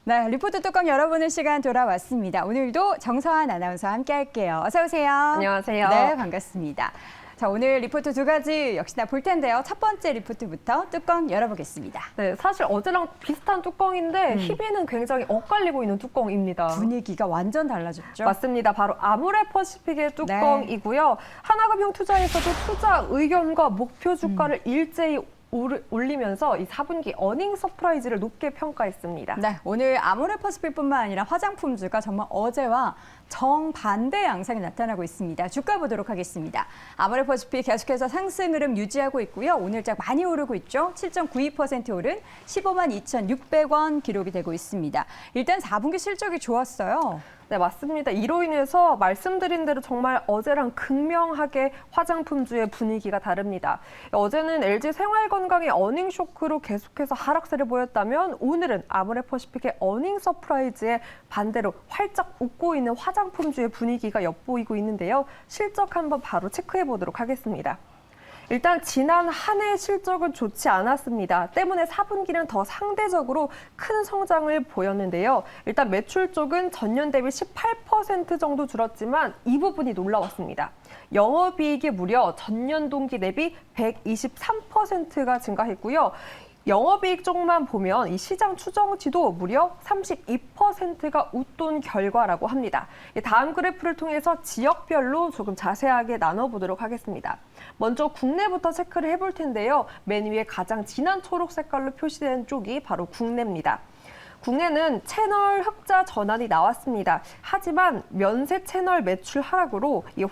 네, 리포트 뚜껑 열어보는 시간 돌아왔습니다. 오늘도 정서한 아나운서와 함께 할게요. 어서 오세요. 안녕하세요. 네, 반갑습니다. 자, 오늘 리포트 두 가지 역시나 볼 텐데요. 첫 번째 리포트부터 뚜껑 열어보겠습니다. 네, 사실 어제랑 비슷한 뚜껑인데 희비는 굉장히 엇갈리고 있는 뚜껑입니다. 분위기가 완전 달라졌죠? 맞습니다. 바로 아모레퍼시픽의 뚜껑이고요. 하나금융투자에서도 투자 의견과 목표 주가를 일제히 올리면서 이 4분기 어닝 서프라이즈를 높게 평가했습니다. 네, 오늘 아모레퍼시픽뿐만 아니라 화장품주가 정말 어제와 정반대 양상이 나타나고 있습니다. 주가 보도록 하겠습니다. 아모레퍼시픽 계속해서 상승 흐름 유지하고 있고요. 오늘장 많이 오르고 있죠. 7.92% 오른 15만 2,600원 기록이 되고 있습니다. 일단 4분기 실적이 좋았어요. 네, 맞습니다. 이로 인해서 말씀드린 대로 정말 어제랑 극명하게 화장품주의 분위기가 다릅니다. 어제는 LG 생활건강의 어닝 쇼크로 계속해서 하락세를 보였다면 오늘은 아모레퍼시픽의 어닝 서프라이즈에 반대로 활짝 웃고 있는 화장품주의 분위기가 엿보이고 있는데요. 실적 한번 바로 체크해 보도록 하겠습니다. 일단 지난 한 해 실적은 좋지 않았습니다. 때문에 4분기는 더 상대적으로 큰 성장을 보였는데요. 일단 매출 쪽은 전년 대비 18% 정도 줄었지만 이 부분이 놀라웠습니다. 영업이익이 무려 전년 동기 대비 123%가 증가했고요. 영업이익 쪽만 보면 이 시장 추정치도 무려 32%가 웃돈 결과라고 합니다. 다음 그래프를 통해서 지역별로 조금 자세하게 나눠보도록 하겠습니다. 먼저 국내부터 체크를 해볼 텐데요. 맨 위에 가장 진한 초록 색깔로 표시된 쪽이 바로 국내입니다. 국내는 채널 흑자 전환이 나왔습니다. 하지만 면세 채널 매출 하락으로 이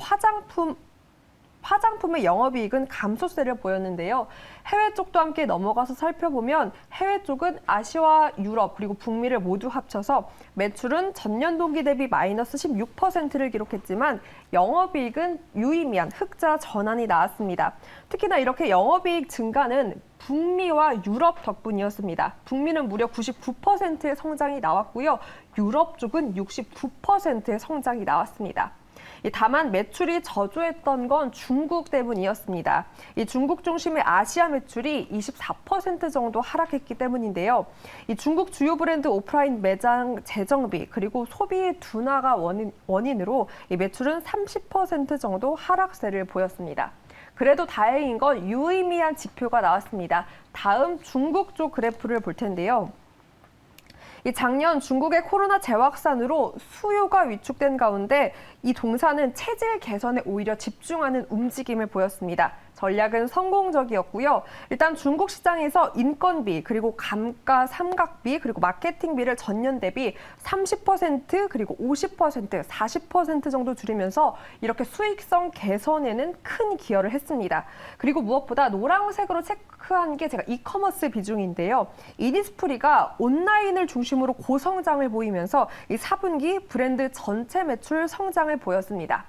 화장품의 영업이익은 감소세를 보였는데요. 해외 쪽도 함께 넘어가서 살펴보면 해외 쪽은 아시아와 유럽 그리고 북미를 모두 합쳐서 매출은 전년 동기 대비 마이너스 16%를 기록했지만 영업이익은 유의미한 흑자 전환이 나왔습니다. 특히나 이렇게 영업이익 증가는 북미와 유럽 덕분이었습니다. 북미는 무려 99%의 성장이 나왔고요. 유럽 쪽은 69%의 성장이 나왔습니다. 다만 매출이 저조했던 건 중국 때문이었습니다. 이 중국 중심의 아시아 매출이 24% 정도 하락했기 때문인데요. 이 중국 주요 브랜드 오프라인 매장 재정비 그리고 소비 둔화가 원인으로 이 매출은 30% 정도 하락세를 보였습니다. 그래도 다행인 건 유의미한 지표가 나왔습니다. 다음 중국 쪽 그래프를 볼 텐데요. 이 작년 중국의 코로나 재확산으로 수요가 위축된 가운데 이 동사는 체질 개선에 오히려 집중하는 움직임을 보였습니다. 전략은 성공적이었고요. 일단 중국 시장에서 인건비, 그리고 감가 삼각비, 그리고 마케팅비를 전년 대비 30% 그리고 50%, 40% 정도 줄이면서 이렇게 수익성 개선에는 큰 기여를 했습니다. 그리고 무엇보다 노란색으로 체크한 게 제가 이커머스 비중인데요. 이니스프리가 온라인을 중심으로 고성장을 보이면서 이 4분기 브랜드 전체 매출 성장을 보였습니다.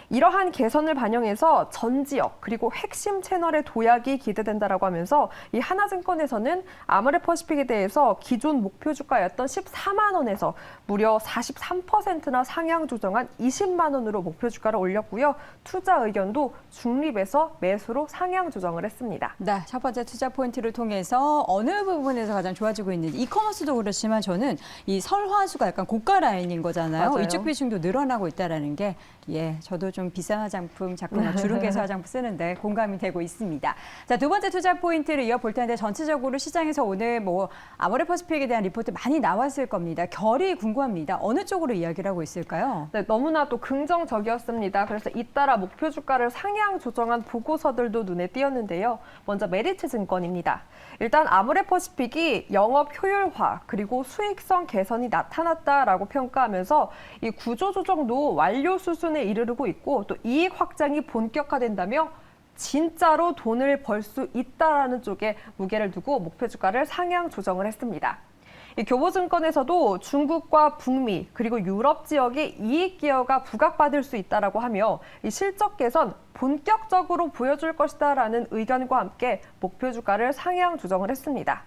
이러한 개선을 반영해서 전 지역 그리고 핵심 채널의 도약이 기대된다라고 하면서 이 하나증권에서는 아모레퍼시픽에 대해서 기존 목표 주가였던 14만 원에서 무려 43%나 상향 조정한 20만 원으로 목표 주가를 올렸고요. 투자 의견도 중립에서 매수로 상향 조정을 했습니다. 네, 첫 번째 투자 포인트를 통해서 어느 부분에서 가장 좋아지고 있는지 이커머스도 그렇지만 저는 이 설화수가 약간 고가 라인인 거잖아요. 맞아요. 이쪽 비중도 늘어나고 있다는 게 저도 좀 비싼 화장품 자꾸 주름개서 화장품 쓰는데 공감이 되고 있습니다. 자, 두 번째 투자 포인트를 이어볼 텐데 전체적으로 시장에서 오늘 아모레퍼시픽에 대한 리포트 많이 나왔을 겁니다. 결이 궁금합니다. 어느 쪽으로 이야기를 하고 있을까요? 네, 너무나 또 긍정적이었습니다. 그래서 잇따라 목표 주가를 상향 조정한 보고서들도 눈에 띄었는데요. 먼저 메리츠증권입니다. 일단 아모레퍼시픽이 영업 효율화 그리고 수익성 개선이 나타났다라고 평가하면서 이 구조 조정도 완료 수준에 이르르고 있고 또 이익 확장이 본격화된다며 진짜로 돈을 벌 수 있다라는 쪽에 무게를 두고 목표 주가를 상향 조정을 했습니다. 이 교보증권에서도 중국과 북미 그리고 유럽 지역의 이익 기여가 부각받을 수 있다라고 하며 이 실적 개선 본격적으로 보여줄 것이다라는 의견과 함께 목표 주가를 상향 조정을 했습니다.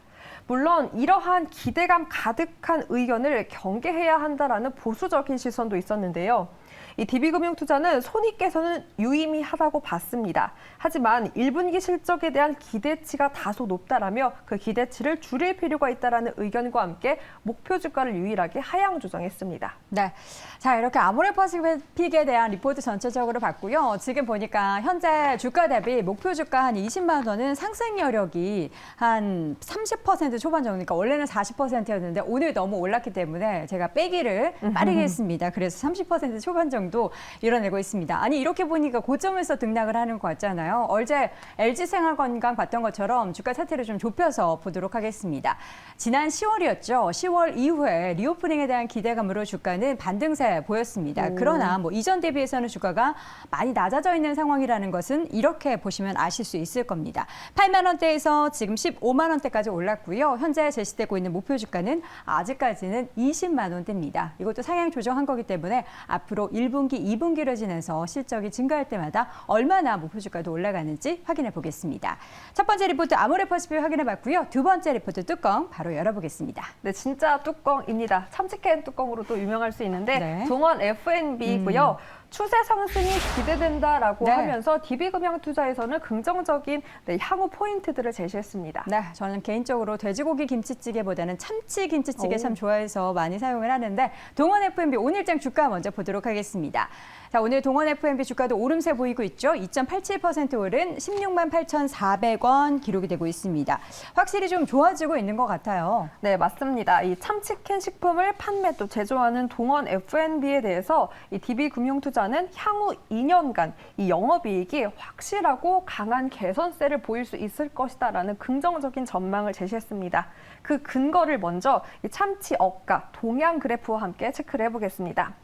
물론 이러한 기대감 가득한 의견을 경계해야 한다라는 보수적인 시선도 있었는데요. 이 DB금융투자는 손익계산은 유의미하다고 봤습니다. 하지만 1분기 실적에 대한 기대치가 다소 높다라며 그 기대치를 줄일 필요가 있다라는 의견과 함께 목표 주가를 유일하게 하향 조정했습니다. 네. 자, 이렇게 아모레퍼시픽에 대한 리포트 전체적으로 봤고요. 지금 보니까 현재 주가 대비 목표 주가 한 20만 원은 상승 여력이 한 30% 초반 정도니까 원래는 40%였는데 오늘 너무 올랐기 때문에 제가 빼기를 빠르게 했습니다. 그래서 30% 초반 정도 이뤄내고 있습니다. 아니, 이렇게 보니까 고점에서 등락을 하는 것 같잖아요. 어제 LG생활건강 봤던 것처럼 주가 차트를 좀 좁혀서 보도록 하겠습니다. 지난 10월이었죠. 10월 이후에 리오프닝에 대한 기대감으로 주가는 반등세 보였습니다. 그러나 뭐 이전 대비해서는 주가가 많이 낮아져 있는 상황이라는 것은 이렇게 보시면 아실 수 있을 겁니다. 8만 원대에서 지금 15만 원대까지 올랐고요. 현재 제시되고 있는 목표 주가는 아직까지는 20만 원대입니다. 이것도 상향 조정한 거기 때문에 앞으로 1분기, 2분기를 지나서 실적이 증가할 때마다 얼마나 목표 주가도 올라가는지 확인해 보겠습니다. 첫 번째 리포트 아모레퍼시픽 확인해 봤고요. 두 번째 리포트 뚜껑 바로 열어보겠습니다. 네, 진짜 뚜껑입니다. 참치캔 뚜껑으로 또 유명할 수 있는데 네. 동원 F&B고요. 추세 상승이 기대된다라고 네. 하면서 DB금융투자에서는 긍정적인 향후 포인트들을 제시했습니다. 네, 저는 개인적으로 돼지고기 김치찌개보다는 참치 김치찌개 오. 참 좋아해서 많이 사용을 하는데 동원 F&B 오늘장 주가 먼저 보도록 하겠습니다. 자, 오늘 동원 F&B 주가도 오름세 보이고 있죠. 2.87% 오른 16만 8,400원 기록이 되고 있습니다. 확실히 좀 좋아지고 있는 것 같아요. 네, 맞습니다. 이 참치캔 식품을 판매 또 제조하는 동원 F&B에 대해서 이 DB금융투자는 향후 2년간 이 영업이익이 확실하고 강한 개선세를 보일 수 있을 것이다라는 긍정적인 전망을 제시했습니다. 그 근거를 먼저 이 참치 억가 동향 그래프와 함께 체크를 해보겠습니다.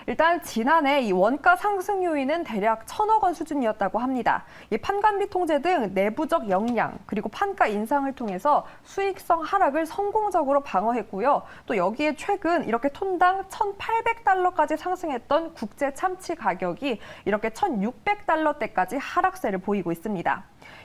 일단 지난해 이 원가 상승 요인은 대략 1,000억 원 수준이었다고 합니다. 이 판관비 통제 등 내부적 역량 그리고 판가 인상을 통해서 수익성 하락을 성공적으로 방어했고요. 또 여기에 최근 이렇게 톤당 1,800달러까지 상승했던 국제 참치 가격이 이렇게 1,600달러대까지 하락세를 보이고 있습니다.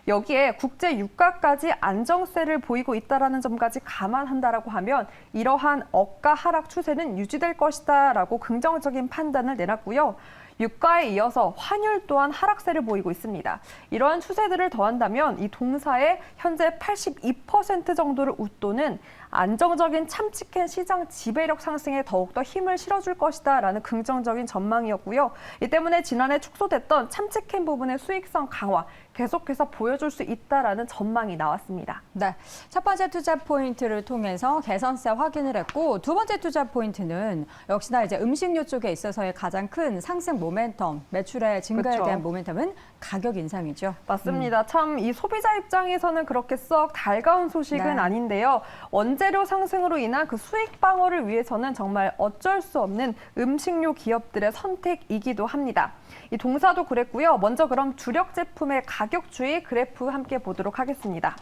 여기에 국제 유가까지 안정세를 보이고 있다는 점까지 감안한다라고 하면 이러한 억가 하락 추세는 유지될 것이다라고 긍정적인 판단을 내놨고요. 유가에 이어서 환율 또한 하락세를 보이고 있습니다. 이러한 추세들을 더한다면 이 동사의 현재 82% 정도를 웃도는 안정적인 참치캔 시장 지배력 상승에 더욱더 힘을 실어줄 것이다라는 긍정적인 전망이었고요. 이 때문에 지난해 축소됐던 참치캔 부분의 수익성 강화 계속해서 보여줄 수 있다라는 전망이 나왔습니다. 네, 첫 번째 투자 포인트를 통해서 개선세 확인을 했고 두 번째 투자 포인트는 역시나 이제 음식료 쪽에 있어서의 가장 큰 상승 모멘텀, 매출의 증가에 그렇죠. 대한 모멘텀은 가격 인상이죠. 맞습니다. 참 이 소비자 입장에서는 그렇게 썩 달가운 소식은 네. 아닌데요. 원재료 상승으로 인한 그 수익 방어를 위해서는 정말 어쩔 수 없는 음식료 기업들의 선택이기도 합니다. 이 동사도 그랬고요. 먼저 그럼 주력 제품의 가격 추이 그래프 함께 보도록 하겠습니다.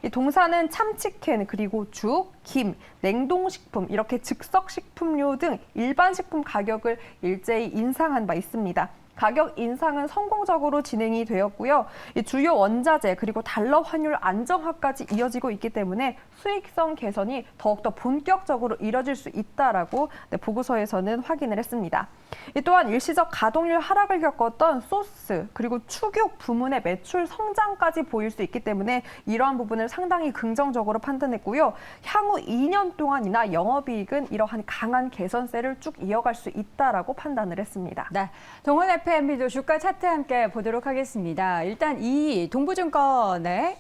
이 동사는 참치캔, 그리고 죽, 김, 냉동식품, 이렇게 즉석식품류 등 일반 식품 가격을 일제히 인상한 바 있습니다. 가격 인상은 성공적으로 진행이 되었고요. 이 주요 원자재 그리고 달러 환율 안정화까지 이어지고 있기 때문에 수익성 개선이 더욱더 본격적으로 이뤄질 수 있다라고 보고서에서는 확인을 했습니다. 또한 일시적 가동률 하락을 겪었던 소스 그리고 축육 부문의 매출 성장까지 보일 수 있기 때문에 이러한 부분을 상당히 긍정적으로 판단했고요. 향후 2년 동안이나 영업이익은 이러한 강한 개선세를 쭉 이어갈 수 있다라고 판단을 했습니다. 네, 동원 F&B도 주가 차트 함께 보도록 하겠습니다. 일단 이 동부증권의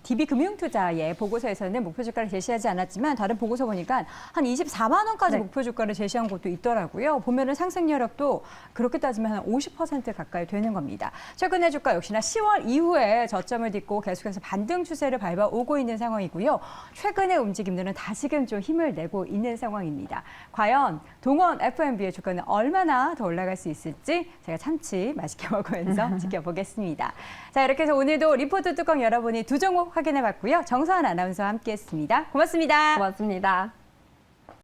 DB금융투자의 보고서에서는 목표 주가를 제시하지 않았지만 다른 보고서 보니까 한 24만 원까지 네. 목표 주가를 제시한 곳도 있더라고요. 보면은 상승 여력도 그렇게 따지면 한 50% 가까이 되는 겁니다. 최근의 주가 역시나 10월 이후에 저점을 딛고 계속해서 반등 추세를 밟아오고 있는 상황이고요. 최근의 움직임들은 다시금 좀 힘을 내고 있는 상황입니다. 과연 동원 F&B의 주가는 얼마나 더 올라갈 수 있을지 제가 참치 맛있게 먹으면서 지켜보겠습니다. 자, 이렇게 해서 오늘도 리포트 뚜껑 열어보니 두 종목 확인해봤고요. 정서한 아나운서와 함께했습니다. 고맙습니다. 고맙습니다.